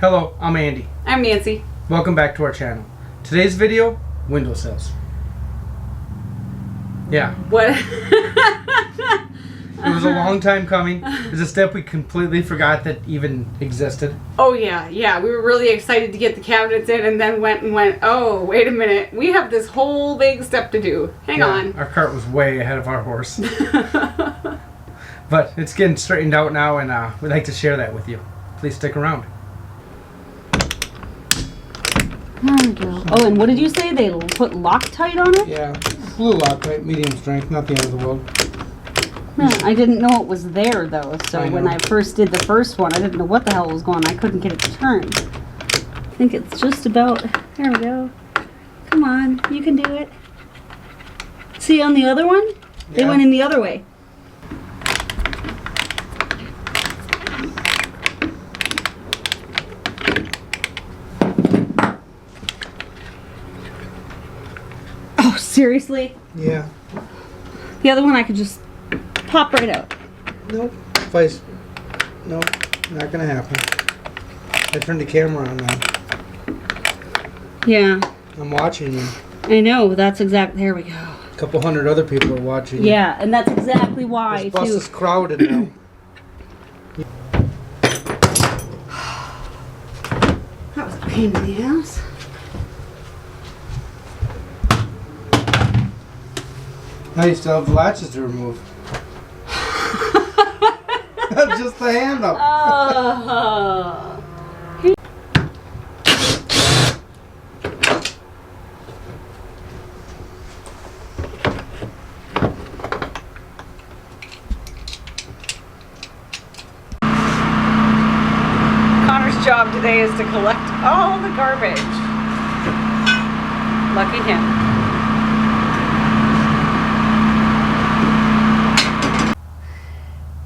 Hello, I'm Andy. I'm Nancy. Welcome back to our channel. Today's video, windowsills. Yeah. What? It was a long time coming. It's a step we completely forgot that even existed. Oh yeah. We were really excited to get the cabinets in and then went, oh, wait a minute. We have this whole big step to do. Hang on. Our cart was way ahead of our horse. But it's getting straightened out now, and we'd like to share that with you. Please stick around. There we go. Oh, and what did you say? They put Loctite on it? Yeah, blue Loctite, medium strength, not the end of the world. I didn't know it was there, though. So when I first did the first one, I didn't know what the hell was going on. I couldn't get it to turn. I think it's just about... There we go. Come on, you can do it. See, on the other one, they went in the other way. Oh, seriously? Yeah. The other one I could just pop right out. Nope. Nope. Not gonna happen. I turned the camera on now. Yeah. I'm watching you. I know. That's exactly. There we go. A couple hundred other people are watching you. Yeah, and that's exactly why, This bus too. is crowded now. That was a pain in the ass. Now you still have the latches to remove. That's just the handle. Oh. Connor's job today is to collect all the garbage. Lucky him.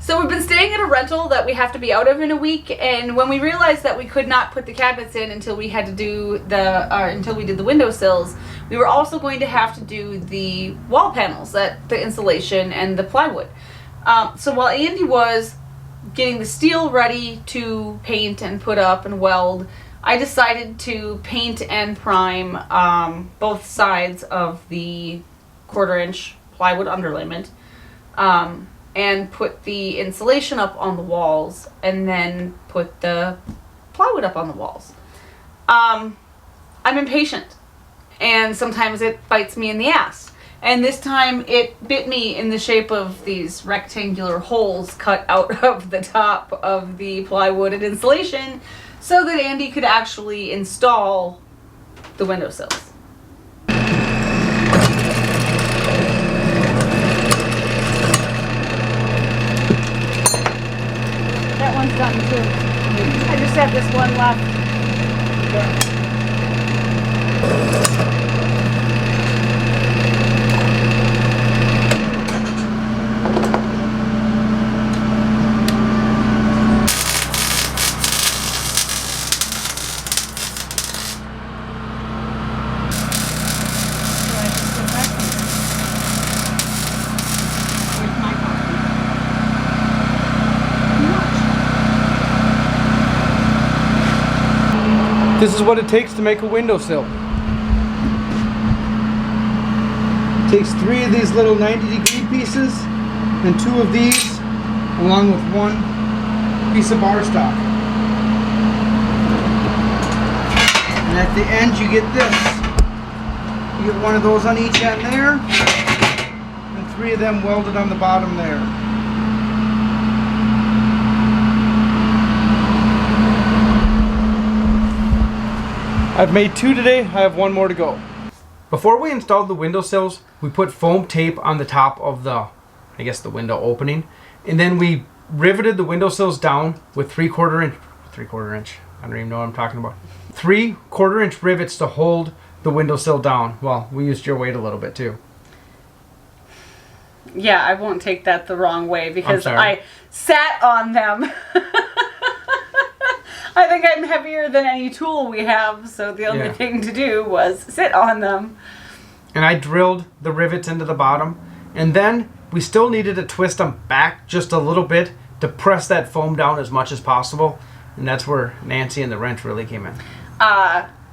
So we've been staying at a rental that we have to be out of in a week, and when we realized that we could not put the cabinets in until we had to do until we did the windowsills, we were also going to have to do the wall panels, the insulation and the plywood. So while Andy was getting the steel ready to paint and put up and weld, I decided to paint and prime both sides of the 1/4-inch plywood underlayment. And put the insulation up on the walls, and then put the plywood up on the walls. I'm impatient, and sometimes it bites me in the ass. And this time it bit me in the shape of these rectangular holes cut out of the top of the plywood and insulation so that Andy could actually install the windowsills. That one's done too. I just have this one left. This is what it takes to make a windowsill. It takes 3 of these little 90-degree pieces and 2 of these, along with 1 piece of bar stock. And at the end you get this. You get 1 of those on each end there, and 3 of them welded on the bottom there. I've made 2 today, I have 1 more to go. Before we installed the windowsills, we put foam tape on the top of the window opening, and then we riveted the windowsills down with 3/4 inch, I don't even know what I'm talking about. 3/4 inch rivets to hold the windowsill down. Well, we used your weight a little bit too. Yeah, I won't take that the wrong way because I sat on them. I think I'm heavier than any tool we have, so the only thing to do was sit on them. And I drilled the rivets into the bottom, and then we still needed to twist them back just a little bit to press that foam down as much as possible. And that's where Nancy and the wrench really came in.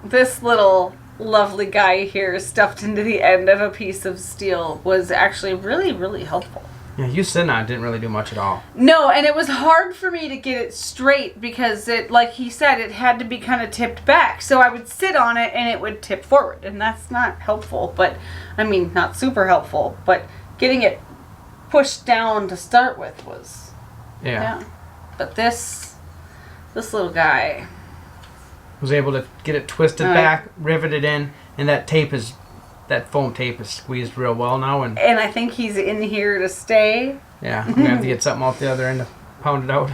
This little lovely guy here stuffed into the end of a piece of steel was actually really, really helpful. Yeah, you sitting on it didn't really do much at all. No, and it was hard for me to get it straight because it, like he said, it had to be kind of tipped back. So I would sit on it and it would tip forward, and that's not helpful, but I mean, not super helpful, but getting it pushed down to start with was, yeah. But this little guy was able to get it twisted back, riveted in, and that foam tape is squeezed real well now. And I think he's in here to stay. Yeah, I'm going to have to get something off the other end to pound it out.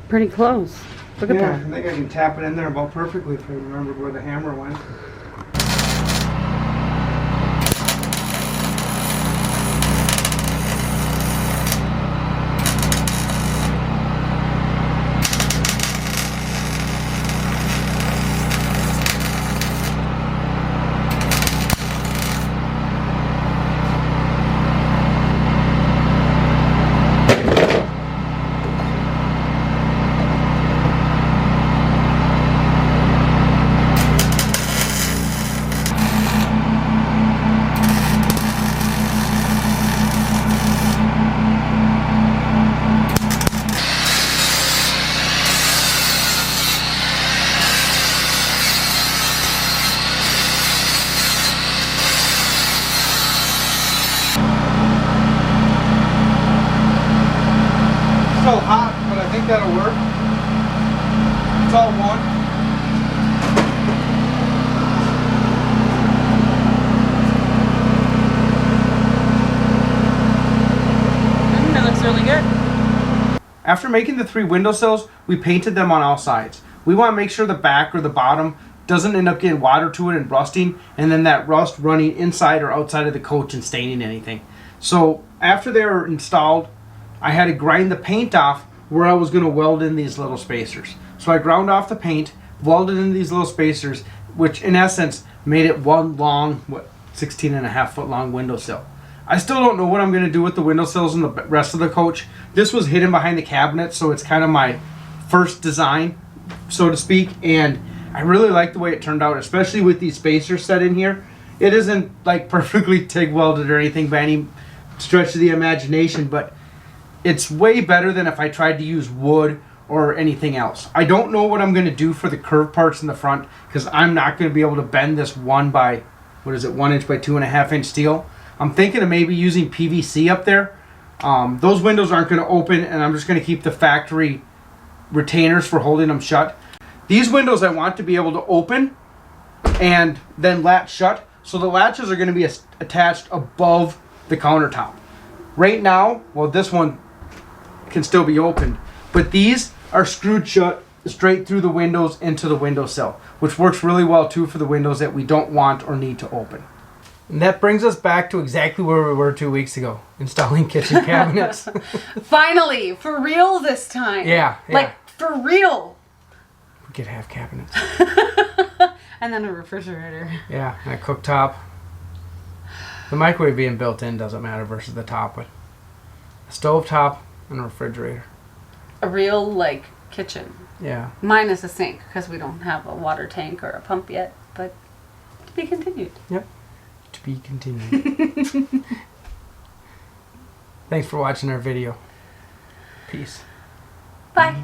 Pretty close. Look at that. I think I can tap it in there about perfectly if I remember where the hammer went. Still hot, but I think that'll work. It's all one. That looks really good. After making the 3 windowsills, we painted them on all sides. We want to make sure the back or the bottom doesn't end up getting water to it and rusting, and then that rust running inside or outside of the coach and staining anything. So after they were installed, I had to grind the paint off where I was going to weld in these little spacers. So I ground off the paint, welded in these little spacers, which in essence made it one long, 16.5 foot long windowsill. I still don't know what I'm going to do with the windowsills and the rest of the coach. This was hidden behind the cabinet, so it's kind of my first design, so to speak, and I really like the way it turned out, especially with these spacers set in here. It isn't like perfectly TIG welded or anything by any stretch of the imagination, but it's way better than if I tried to use wood or anything else. I don't know what I'm going to do for the curved parts in the front because I'm not going to be able to bend this 1 by, 1 inch by 2.5 inch steel. I'm thinking of maybe using PVC up there. Those windows aren't going to open, and I'm just going to keep the factory retainers for holding them shut. These windows I want to be able to open and then latch shut, so the latches are going to be attached above the countertop. Right now, well, this one can still be opened, but these are screwed shut straight through the windows into the windowsill, which works really well too for the windows that we don't want or need to open. And that brings us back to exactly where we were 2 weeks ago, installing kitchen cabinets. Finally, for real this time. Yeah. Like, for real. We could have cabinets. And then a refrigerator. Yeah, and a cooktop. The microwave being built in doesn't matter versus the top, but a stove top and a refrigerator. A real, like, kitchen. Yeah. Minus a sink, because we don't have a water tank or a pump yet, but to be continued. Yep. To be continued. Thanks for watching our video. Peace. Bye.